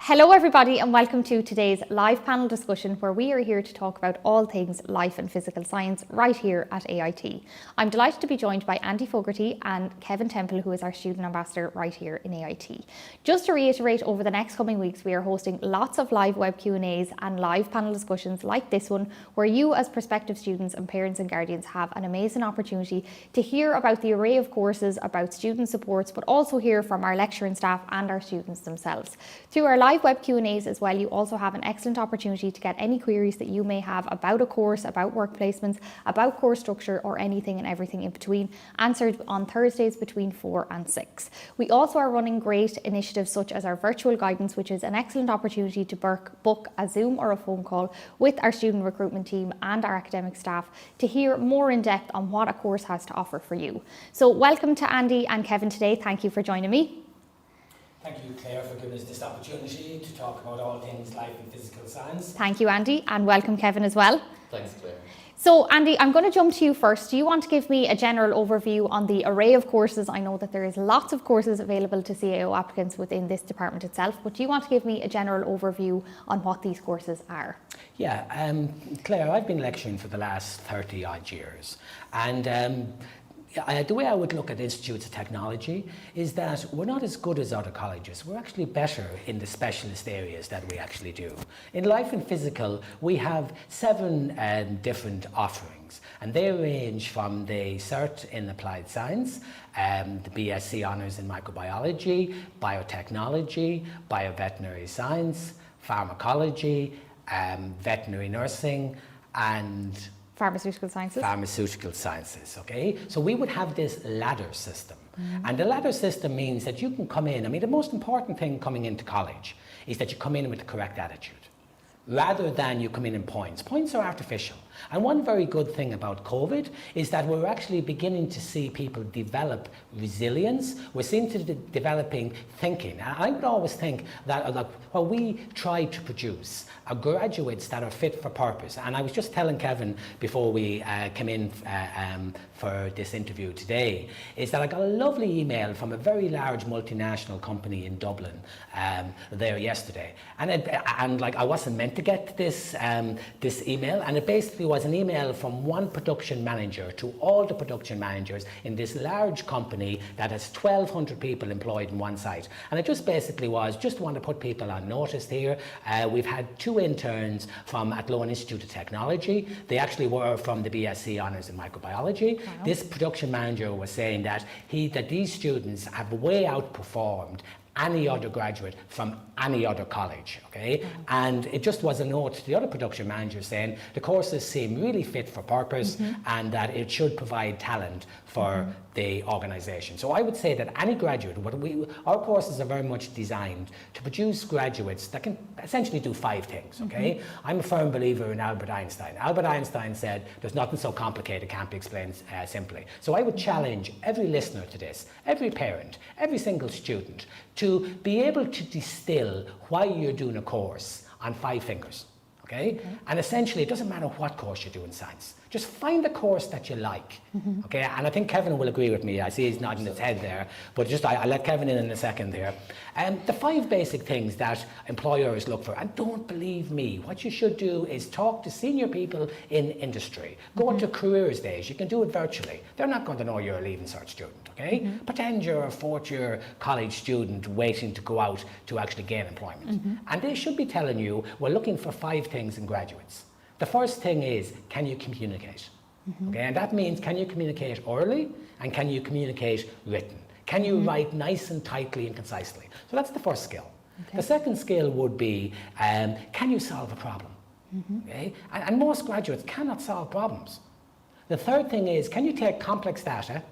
Hello everybody and welcome to today's live panel discussion where we are here to talk about all things life and physical science right here at AIT. I'm delighted to be joined by Andy Fogarty and Kevin Temple, who is our student ambassador right here in AIT. Just to reiterate, over the next coming weeks we are hosting lots of live web Q&As and live panel discussions like this one, where you as prospective students and parents and guardians have an amazing opportunity to hear about the array of courses, about student supports, but also hear from our lecturing staff and our students themselves. Through our live web Q&As as well, you also have an excellent opportunity to get any queries that you may have about a course, about work placements, about course structure, or anything and everything in between, answered on Thursdays between 4 and 6. We also are running great initiatives such as our virtual guidance, which is an excellent opportunity to book a Zoom or a phone call with our student recruitment team and our academic staff to hear more in depth on what a course has to offer for you. So welcome to Andy and Kevin today. Thank you for joining me. Thank you, Claire, for giving us this opportunity to talk about all things life and physical science. Thank you, Andy, and welcome, Kevin, as well. Thanks, Claire. So, Andy, I'm going to jump to you first. Do you want to give me a general overview on the array of courses? I know that there is lots of courses available to CAO applicants within this department itself, but do you want to give me a general overview on what these courses are? Yeah, Claire, I've been lecturing for the last 30 odd years, and the way I would look at institutes of technology is that we're not as good as other colleges. We're actually better in the specialist areas that we actually do. In life and physical, we have 7 different offerings, and they range from the Cert in Applied Science, the BSc Honours in Microbiology, Biotechnology, Bioveterinary Science, Pharmacology, Veterinary Nursing, and Pharmaceutical sciences, okay? So we would have this ladder system. And the ladder system means that you can come in, the most important thing coming into college is that you come in with the correct attitude, rather than you come in points. Points are artificial. And one very good thing about COVID is that we're actually beginning to see people develop resilience. We're seeing to developing thinking. And I would always think that what we try to produce are graduates that are fit for purpose. And I was just telling Kevin before we came in for this interview today, is that I got a lovely email from a very large multinational company in Dublin there yesterday. And I wasn't meant to get this email, and it basically was an email from one production manager to all the production managers in this large company that has 1,200 people employed in one site. And it just basically was, just want to put people on notice here. We've had 2 interns from Athlone Institute of Technology. They actually were from the BSc Honours in Microbiology. Wow. This production manager was saying that these students have way outperformed any other graduate from any other college, okay? And it just was a note to the other production managers saying the courses seem really fit for purpose and that it should provide talent for the organisation. So I would say that any graduate, our courses are very much designed to produce graduates that can essentially do 5 things, okay? I'm a firm believer in Albert Einstein. Albert Einstein said there's nothing so complicated can't be explained simply. So I would challenge every listener to this, every parent, every single student, to be able to distill why you're doing a course on 5 fingers, okay? And essentially, it doesn't matter what course you do in science. Just find the course that you like, okay? And I think Kevin will agree with me. I see he's nodding his head there, but I'll let Kevin in a second here. The 5 basic things that employers look for, and don't believe me, what you should do is talk to senior people in industry. Go to careers days. You can do it virtually. They're not going to know you're a Leaving Cert student, okay? Pretend you're a 4th-year college student waiting to go out to actually gain employment. And they should be telling you, we're looking for 5 things in graduates. The first thing is, can you communicate? Okay, and that means, can you communicate orally and can you communicate written? Can you write nice and tightly and concisely? So that's the first skill. Okay. The second skill would be, can you solve a problem? Okay? And most graduates cannot solve problems. The third thing is, can you take complex data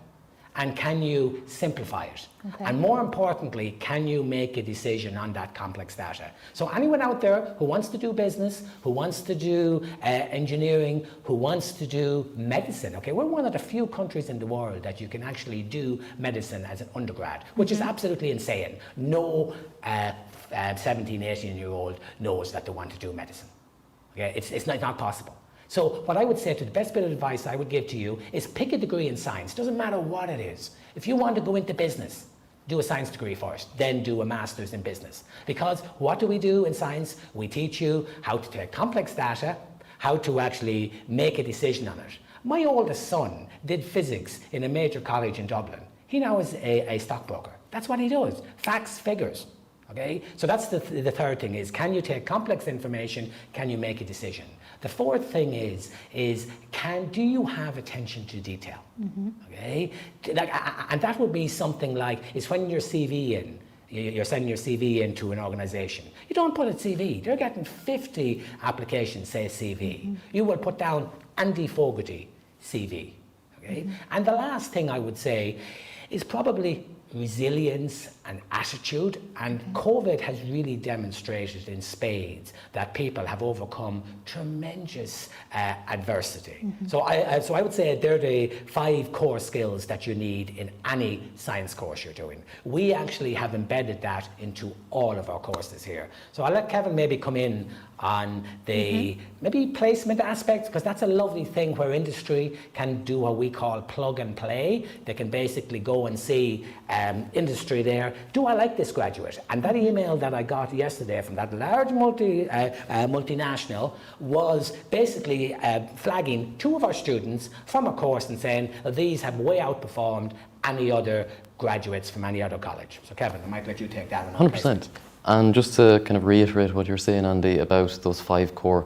and can you simplify it? Okay. And more importantly, can you make a decision on that complex data? So anyone out there who wants to do business, who wants to do engineering, who wants to do medicine, okay, we're one of the few countries in the world that you can actually do medicine as an undergrad, which is absolutely insane. No 17, 18-year-old knows that they want to do medicine. Okay, it's not possible. So what I would say, to the best bit of advice I would give to you is pick a degree in science. Doesn't matter what it is. If you want to go into business, do a science degree first, then do a master's in business. Because what do we do in science? We teach you how to take complex data, how to actually make a decision on it. My oldest son did physics in a major college in Dublin. He now is a stockbroker. That's what he does, facts, figures. Okay, so that's the third thing is, can you take complex information, can you make a decision? The fourth thing is do you have attention to detail? Okay, and that would be something like, is when your CV in, you're sending your CV into an organisation. You don't put a CV. They're getting 50 applications, say CV. You will put down Andy Fogarty, CV. Okay, and the last thing I would say is probably resilience and attitude, and COVID has really demonstrated in spades that people have overcome tremendous adversity. So I would say they're the 5 core skills that you need in any science course you're doing. We actually have embedded that into all of our courses here. So I'll let Kevin maybe come in on the maybe placement aspects, because that's a lovely thing where industry can do what we call plug and play. They can basically go and see industry there. Do I like this graduate? And that email that I got yesterday from that large multinational was basically flagging 2 of our students from a course and saying these have way outperformed any other graduates from any other college. So Kevin, I might let you take that on. 100%. And just to kind of reiterate what you're saying, Andy, about those 5 core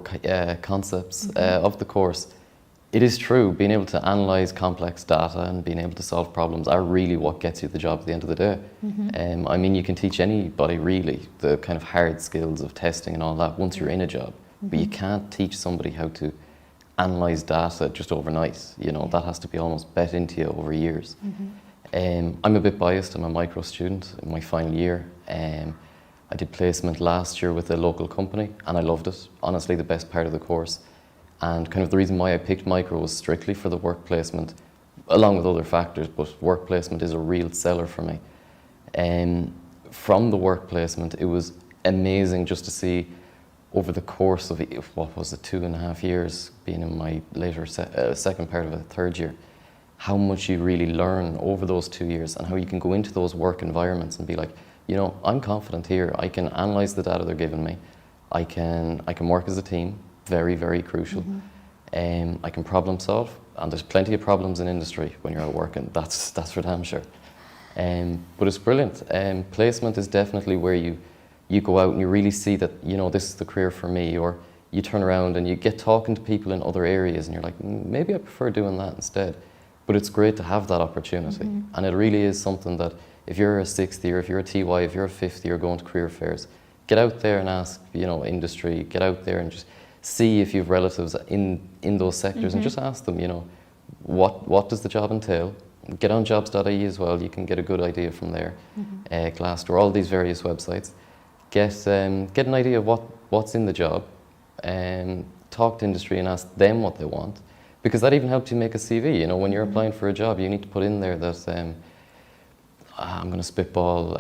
concepts of the course, it is true, being able to analyse complex data and being able to solve problems are really what gets you the job at the end of the day. I mean, you can teach anybody really the kind of hard skills of testing and all that once you're in a job, but you can't teach somebody how to analyse data just overnight. You know, that has to be almost bet into you over years. I'm a bit biased. I'm a micro student in my final year. I did placement last year with a local company and I loved it. Honestly, the best part of the course. And kind of the reason why I picked micro was strictly for the work placement, along with other factors, but work placement is a real seller for me. From the work placement, it was amazing just to see over the course of, what was it, 2.5 years, being in my later second part of a third year, how much you really learn over those 2 years and how you can go into those work environments and be like, you know, I'm confident here, I can analyse the data they're giving me, I can work as a team, very, very crucial. I can problem solve, and there's plenty of problems in industry when you're out working, that's for damn sure. But it's brilliant. Placement is definitely where you go out and you really see that, you know, this is the career for me, or you turn around and you get talking to people in other areas and you're like, maybe I prefer doing that instead. But it's great to have that opportunity. And it really is something that if you're a 6th year, if you're a TY, if you're a 5th year going to career fairs, get out there and ask, you know, industry, get out there and just see if you have relatives in those sectors and just ask them, you know, what does the job entail? Get on jobs.ie as well, you can get a good idea from there. Glassdoor, all these various websites. Get an idea of what's in the job, and talk to industry and ask them what they want, because that even helps you make a CV. You know, when you're applying for a job, you need to put in there that I'm going to spitball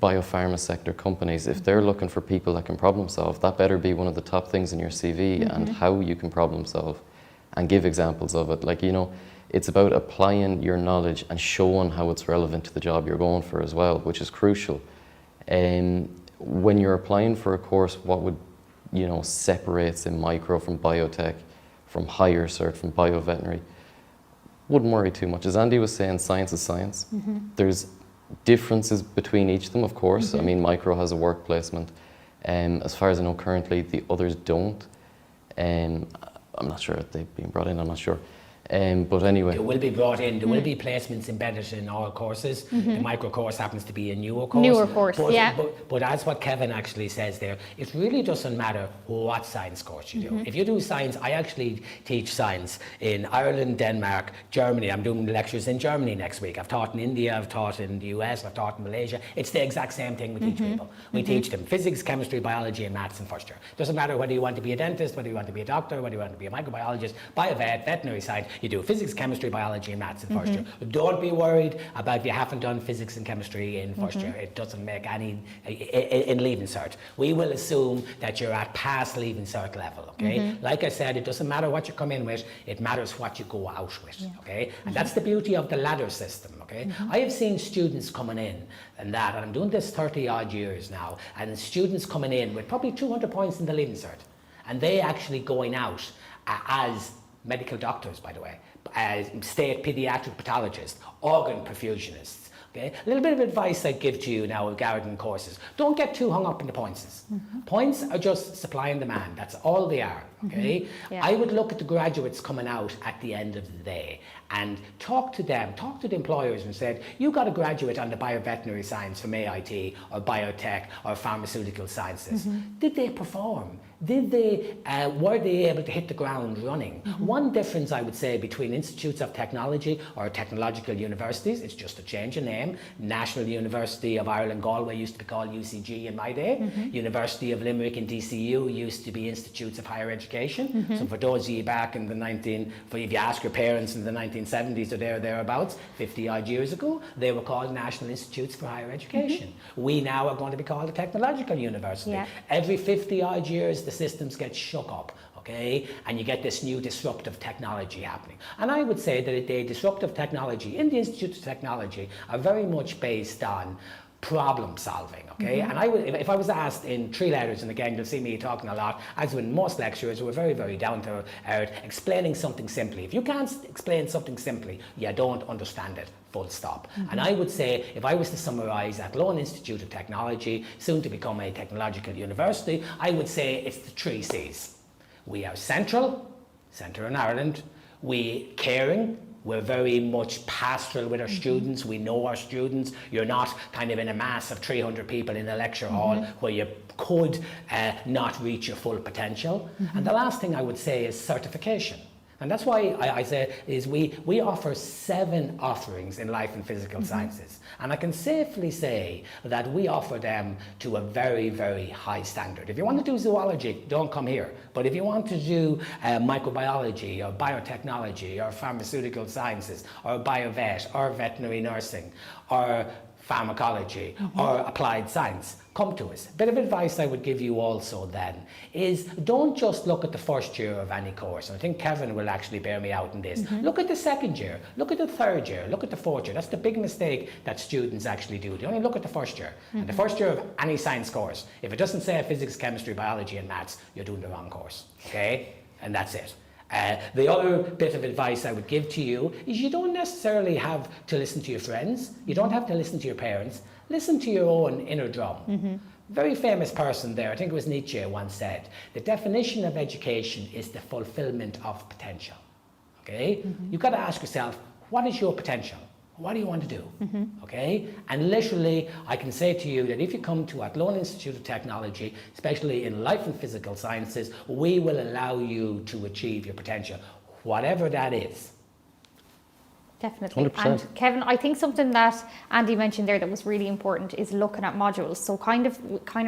biopharma sector companies. If they're looking for people that can problem solve, that better be one of the top things in your CV, and how you can problem solve and give examples of it. Like, you know, it's about applying your knowledge and showing how it's relevant to the job you're going for as well, which is crucial. When you're applying for a course, what would, you know, separates in micro from biotech, from higher cert, from bioveterinary, wouldn't worry too much. As Andy was saying, science is science. There's differences between each of them, of course. I mean, micro has a work placement. As far as I know currently, the others don't. I'm not sure if they've been brought in, I'm not sure. But anyway. It will be brought in, there will be placements embedded in all courses. The micro course happens to be a newer course. But as what Kevin actually says there, it really doesn't matter what science course you do. If you do science, I actually teach science in Ireland, Denmark, Germany. I'm doing lectures in Germany next week. I've taught in India, I've taught in the US, I've taught in Malaysia. It's the exact same thing we teach people. We teach them physics, chemistry, biology and maths in first year. Doesn't matter whether you want to be a dentist, whether you want to be a doctor, whether you want to be a microbiologist, biovet, veterinary side. You do physics, chemistry, biology, and maths in first year. Don't be worried about if you haven't done physics and chemistry in first year. It doesn't make any in Leaving Cert. We will assume that you're at past Leaving Cert level, okay? Like I said, it doesn't matter what you come in with, it matters what you go out with, okay? And that's the beauty of the ladder system, okay? I have seen students coming in and I'm doing this 30 odd years now, and students coming in with probably 200 points in the Leaving Cert, and they actually going out as medical doctors, by the way, as state pediatric pathologists, organ perfusionists. Okay? A little bit of advice I give to you now regarding courses. Don't get too hung up in the points. Points are just supply and demand. That's all they are. Okay? I would look at the graduates coming out at the end of the day and talk to them, talk to the employers and said, you got a graduate on the bioveterinary science from AIT or biotech or pharmaceutical sciences. Did they perform? Did they, were they able to hit the ground running? One difference I would say between institutes of technology or technological universities, it's just a change of name. National University of Ireland Galway used to be called UCG in my day. University of Limerick and DCU used to be Institutes of Higher Education. So for those of you back in the if you ask your parents in the 1970s or thereabouts, 50 odd years ago, they were called National Institutes for Higher Education. We now are going to be called a technological university. Every 50 odd years, the systems get shook up, okay, and you get this new disruptive technology happening. And I would say that the disruptive technology in the Institute of Technology are very much based on problem solving, okay? And I would, if I was asked in 3 letters, and again you'll see me talking a lot, as with most lecturers who are very, very down to earth, explaining something simply. If you can't explain something simply, you don't understand it, full stop. And I would say, if I was to summarize Athlone Institute of Technology, soon to become a technological university, I would say it's the 3 C's. We are central in Ireland, we caring, we're very much pastoral with our students. We know our students. You're not kind of in a mass of 300 people in a lecture hall where you could not reach your full potential. And the last thing I would say is certification. And that's why I say is we offer 7 offerings in life and physical sciences. And I can safely say that we offer them to a very, very high standard. If you want to do zoology, don't come here. But if you want to do microbiology or biotechnology or pharmaceutical sciences or biovet or veterinary nursing or pharmacology or applied science, come to us. A bit of advice I would give you also then is don't just look at the first year of any course. And I think Kevin will actually bear me out in this. Look at the second year, look at the third year, look at the fourth year. That's the big mistake that students actually do. They only look at the first year. And the first year of any science course, if it doesn't say physics, chemistry, biology and maths, you're doing the wrong course, okay? And that's it. The other bit of advice I would give to you is you don't necessarily have to listen to your friends. You don't have to listen to your parents. Listen to your own inner drum. Very famous person there, I think it was Nietzsche, once said, the definition of education is the fulfillment of potential. Okay? You've got to ask yourself, what is your potential? What do you want to do? Okay? And literally, I can say to you that if you come to Athlone Institute of Technology, especially in life and physical sciences, we will allow you to achieve your potential, whatever that is. Definitely. 100%. And Kevin, I think something that Andy mentioned there that was really important is looking at modules. So kind of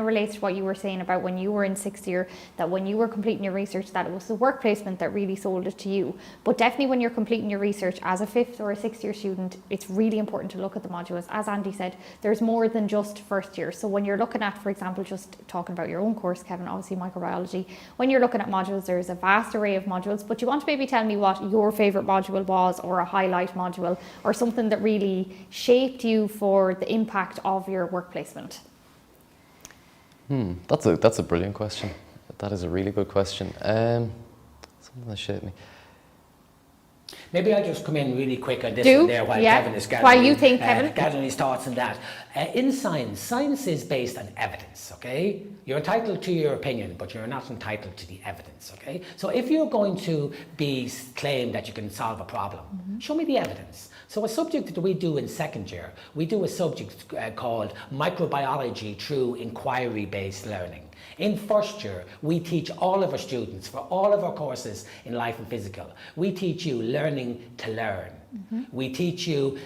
relates to what you were saying about when you were in 6th year, that when you were completing your research, that it was the work placement that really sold it to you. But definitely when you're completing your research as a 5th or a 6th year student, it's really important to look at the modules. As Andy said, there's more than just first year. So when you're looking at, for example, just talking about your own course, Kevin, obviously microbiology, when you're looking at modules, there's a vast array of modules, but you want to maybe tell me what your favourite module was, or a highlight module, or something that really shaped you for the impact of your work placement? That's a brilliant question. That is a really good question. Something that shaped me. Maybe I'll just come in really quick on this one there while Kevin is gathering, while you think, Kevin. Gathering his thoughts on that. In science, science is based on evidence, okay? You're entitled to your opinion, but you're not entitled to the evidence, okay? So if you're going to claim that you can solve a problem, show me the evidence. So a subject that we do in 2nd year, we do a subject called microbiology through inquiry-based learning. In 1st year, we teach all of our students, for all of our courses in life and physical, we teach you learning to learn. We teach you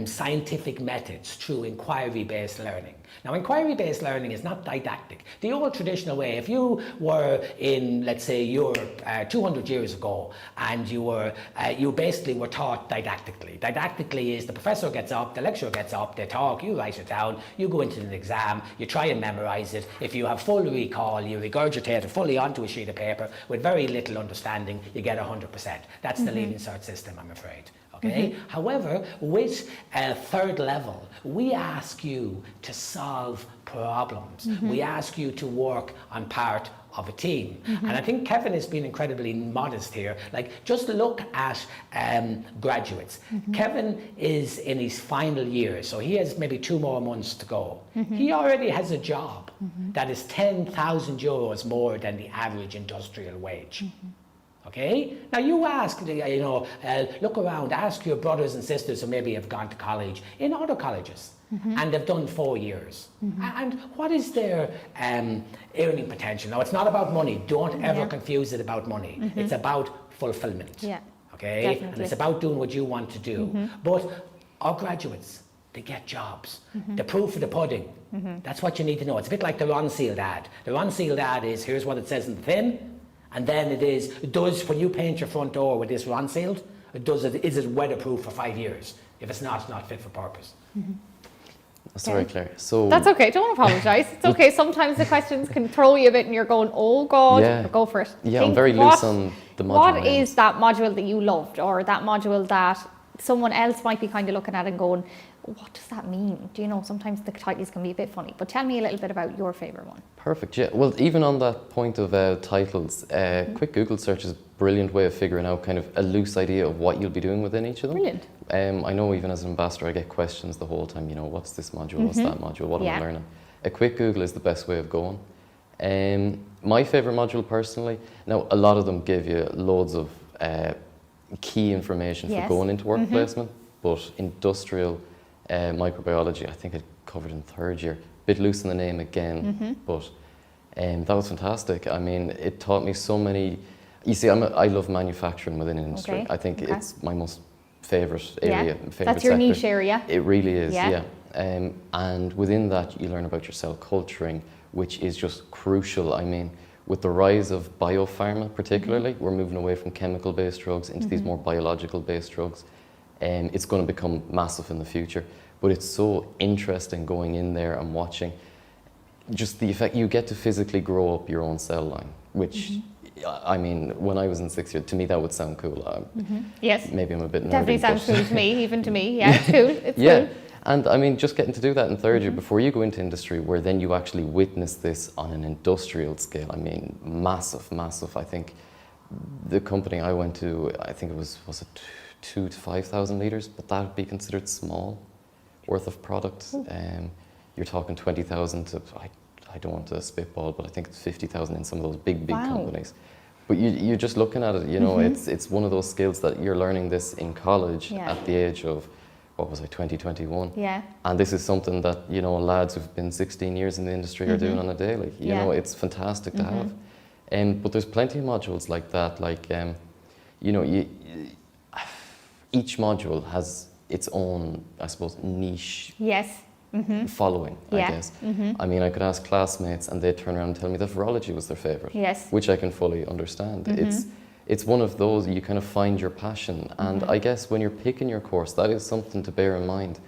scientific methods through inquiry-based learning. Now, inquiry-based learning is not didactic. The old traditional way, if you were in, let's say, Europe 200 years ago, and you basically were taught didactically. Didactically is the professor gets up, the lecturer gets up, they talk, you write it down, you go into an exam, you try and memorize it. If you have full recall, you regurgitate it fully onto a sheet of paper with very little understanding, you get 100%. That's the Leaving Cert system, I'm afraid. Okay? However, with third level, we ask you to solve problems. We ask you to work on part of a team. And I think Kevin has been incredibly modest here. Like, just look at graduates. Kevin is in his final year, so he has maybe 2 more months to go. He already has a job that is 10,000 euros more than the average industrial wage. Okay? Now you ask, look around, ask your brothers and sisters who maybe have gone to college in other colleges and they've done 4 years. And what is their earning potential? Now, it's not about money. Don't ever confuse it about money. It's about fulfillment. Yeah. Okay? Definitely. And it's about doing what you want to do. But our graduates, they get jobs. The proof of the pudding. That's what you need to know. It's a bit like the Ron Sealed ad. The Ron Sealed ad is, here's what it says in the tin. And then it does, when you paint your front door with this Ron Sealed, is it weatherproof for 5 years? If it's not fit for purpose. Sorry, Claire. So That's okay, don't apologise. It's okay, sometimes the questions can throw you a bit and you're going, oh God, Yeah. go for it. Yeah, I'm very loose on the module What names. is that module that you loved, or that module that someone else might be kind of looking at and going, what does that mean? Do you know, sometimes the titles can be a bit funny, but tell me a little bit about your favourite one. Perfect, yeah. Well, even on that point of titles, quick Google search is a brilliant way of figuring out kind of a loose idea of what you'll be doing within each of them. Brilliant. I know even as an ambassador, I get questions the whole time, what's this module, what's that module, what am I learning? A quick Google is the best way of going. My favourite module personally, now a lot of them give you loads of key information for going into work placement, but industrial microbiology, I think I covered in 3rd year. Bit loose in the name again, but that was fantastic. I mean, it taught me so many. You see, I love manufacturing within industry. Okay. I think it's my most favourite area. Favorite That's your sector. niche area. It really is, yeah. And within that, you learn about your cell culturing, which is just crucial. I mean, with the rise of biopharma particularly, we're moving away from chemical-based drugs into these more biological-based drugs. It's going to become massive in the future. But it's so interesting going in there and watching just the effect. You get to physically grow up your own cell line, which, I mean, when I was in 6th year, to me that would sound cool. Yes. Maybe I'm a bit nerdy. Definitely sounds cool to me, even to me. Yeah, it's cool. It's yeah. cool. And I mean, just getting to do that in 3rd year before you go into industry, where then you actually witness this on an industrial scale. I mean, massive, massive. I think the company I went to, I think it was it 2,000 to 5,000 litres, but that would be considered small worth of product. You're talking 20,000 to, I don't want to spitball, but I think it's 50,000 in some of those big companies. But you're just looking at it, it's one of those skills that you're learning this in college at the age of, 2021. Yeah. And this is something that, lads who've been 16 years in the industry are doing on a daily. You know, it's fantastic to have. But there's plenty of modules like that, like, each module has its own, I suppose, niche following, I guess. I mean, I could ask classmates and they'd turn around and tell me that virology was their favourite, which I can fully understand. It's one of those, you kind of find your passion. And I guess when you're picking your course, that is something to bear in mind.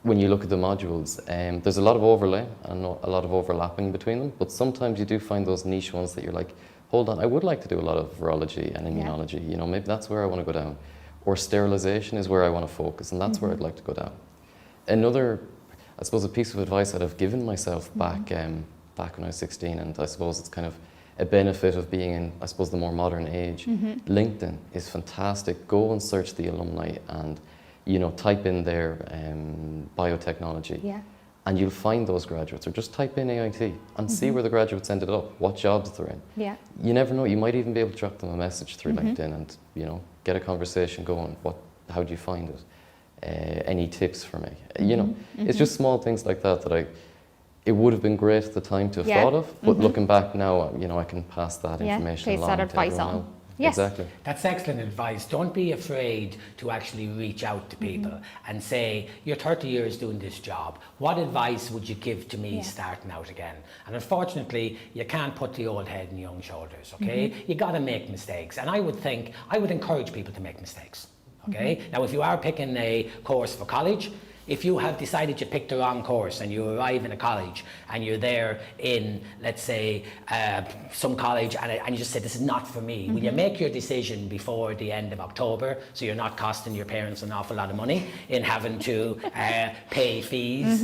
When you look at the modules, there's a lot of overlay and a lot of overlapping between them, but sometimes you do find those niche ones that you're like, hold on, I would like to do a lot of virology and immunology, maybe that's where I want to go down. Or sterilization is where I want to focus, and that's where I'd like to go down. Another, I suppose, a piece of advice that I've given myself back when I was 16, and I suppose it's kind of a benefit of being in, I suppose, the more modern age. LinkedIn is fantastic. Go and search the alumni and, type in their biotechnology. And you'll find those graduates, or just type in AIT and see where the graduates ended up, what jobs they're in. You never know, you might even be able to drop them a message through LinkedIn and, get a conversation going. How do you find it? Any tips for me? It's just small things like that it would have been great at the time to have thought of, but looking back now, I can pass that information along that to advice everyone on. else. Yes. Exactly. That's excellent advice. Don't be afraid to actually reach out to people and say, you're 30 years doing this job. What advice would you give to me starting out again? And unfortunately, you can't put the old head in young shoulders, okay? You got to make mistakes. And I would encourage people to make mistakes, okay? Now, if you are picking a course for college, if you have decided you picked the wrong course and you arrive in a college and you're there in, let's say, some college and you just say, this is not for me, will you make your decision before the end of October so you're not costing your parents an awful lot of money in having to pay fees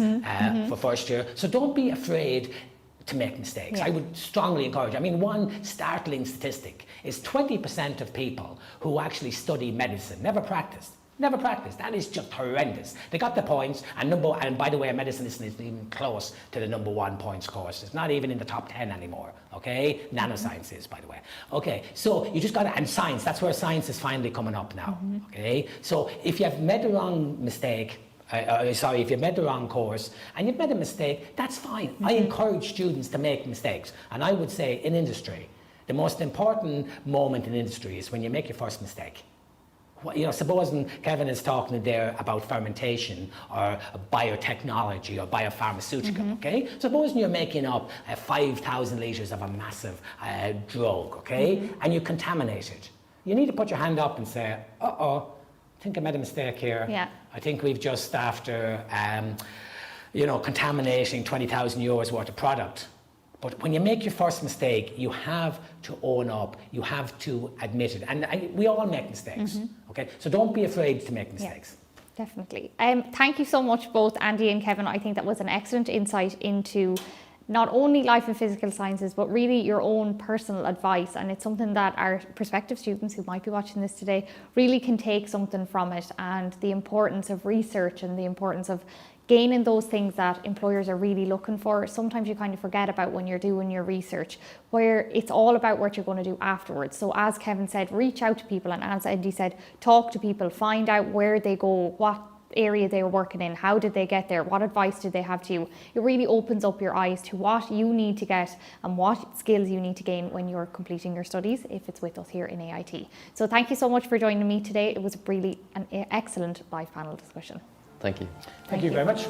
for first year? So don't be afraid to make mistakes. I would strongly encourage. I mean, one startling statistic is 20% of people who actually study medicine never practiced. Never practiced. That is just horrendous. They got the points, and by the way, medicine isn't even close to the #1 points course. It's not even in the top 10 anymore, okay? Nanoscience is, by the way. Okay, so you just got to, and science, that's where science is finally coming up now, okay? So if you have made the wrong mistake, if you've made the wrong course and you've made a mistake, that's fine. I encourage students to make mistakes. And I would say in industry, the most important moment in industry is when you make your first mistake. Supposing Kevin is talking there about fermentation or biotechnology or biopharmaceutical, okay? Supposing you're making up 5,000 litres of a massive drug, okay? And you contaminate it. You need to put your hand up and say, uh-oh, I think I made a mistake here. Yeah. I think we've just after, contaminating 20,000 euros worth of product. But when you make your first mistake, you have to own up, you have to admit it. And we all make mistakes, okay? So don't be afraid to make mistakes. Yeah, definitely. Thank you so much, both Andy and Kevin. I think that was an excellent insight into not only life and physical sciences, but really your own personal advice. And it's something that our prospective students who might be watching this today really can take something from it, and the importance of research and the importance of gaining those things that employers are really looking for. Sometimes you kind of forget about when you're doing your research, where it's all about what you're going to do afterwards. So as Kevin said, reach out to people, and as Andy said, talk to people, find out where they go, what area they were working in, how did they get there, what advice did they have to you. It really opens up your eyes to what you need to get and what skills you need to gain when you're completing your studies, if it's with us here in AIT. So thank you so much for joining me today. It was really an excellent live panel discussion. Thank you. Thank you very much.